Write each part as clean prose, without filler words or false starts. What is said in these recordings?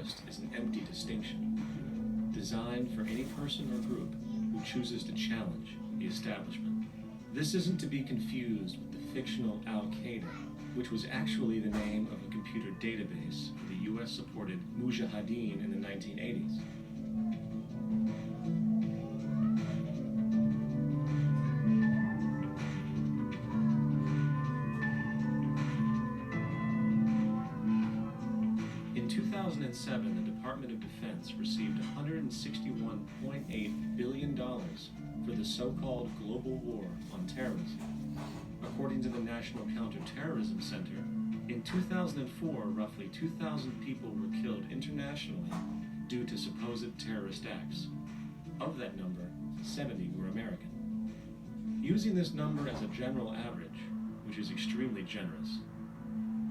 is an empty distinction, designed for any person or group who chooses to challenge the establishment. This isn't to be confused with the fictional Al-Qaeda, which was actually the name of a computer database for the US-supported Mujahideen in the 1980s. In 2007, the Department of Defense received $161.8 billion for the so-called global war on terrorism. According to the National Counterterrorism Center, in 2004, roughly 2,000 people were killed internationally due to supposed terrorist acts. Of that number, 70 were American. Using this number as a general average, which is extremely generous,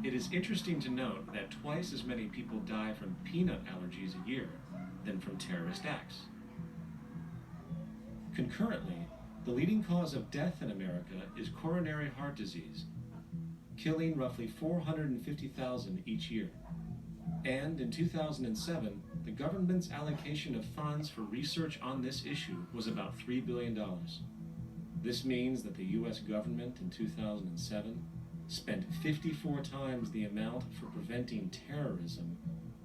it is interesting to note that twice as many people die from peanut allergies a year than from terrorist acts. Concurrently, the leading cause of death in America is coronary heart disease, killing roughly 450,000 each year. And in 2007, the government's allocation of funds for research on this issue was about $3 billion. This means that the US government in 2007 spent 54 times the amount for preventing terrorism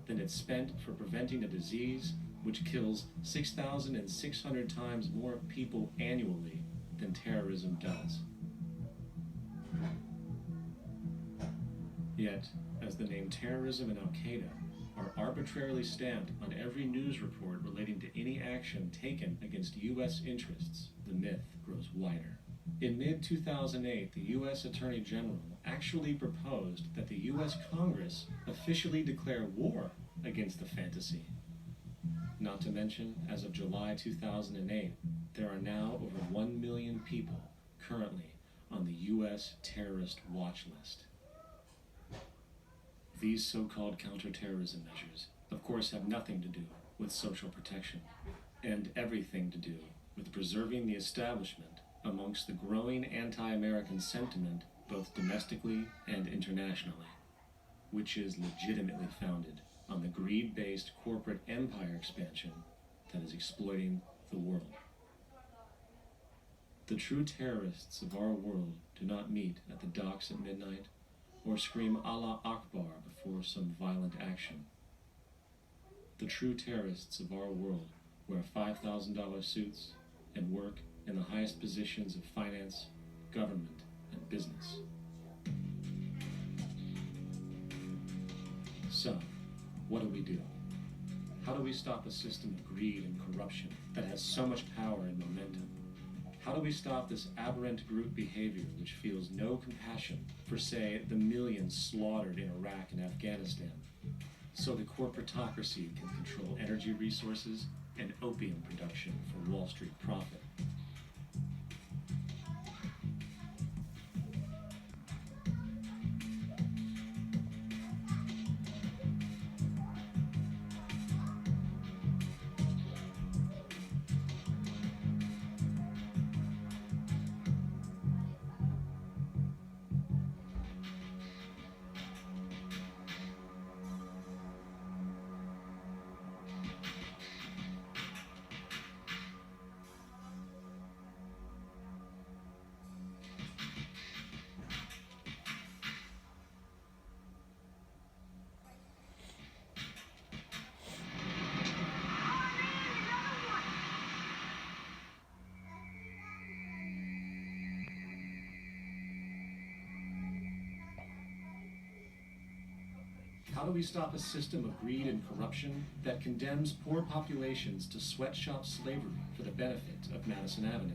than it spent for preventing a disease which kills 6,600 times more people annually than terrorism does. Yet, as the name terrorism and Al-Qaeda are arbitrarily stamped on every news report relating to any action taken against US interests, the myth grows wider. In mid-2008, the US Attorney General actually proposed that the US Congress officially declare war against the fantasy. Not to mention, as of July 2008, there are now over 1 million people currently on the US terrorist watch list. These so-called counterterrorism measures, of course, have nothing to do with social protection, and everything to do with preserving the establishment amongst the growing anti-American sentiment both domestically and internationally, which is legitimately founded on the greed-based corporate empire expansion that is exploiting the world. The true terrorists of our world do not meet at the docks at midnight or scream Allah Akbar before some violent action. The true terrorists of our world wear $5,000 suits and work in the highest positions of finance, government, and business. So, what do we do? How do we stop a system of greed and corruption that has so much power and momentum? How do we stop this aberrant group behavior which feels no compassion for, say, the millions slaughtered in Iraq and Afghanistan, so the corporatocracy can control energy resources and opium production for Wall Street profit? How do we stop a system of greed and corruption that condemns poor populations to sweatshop slavery for the benefit of Madison Avenue?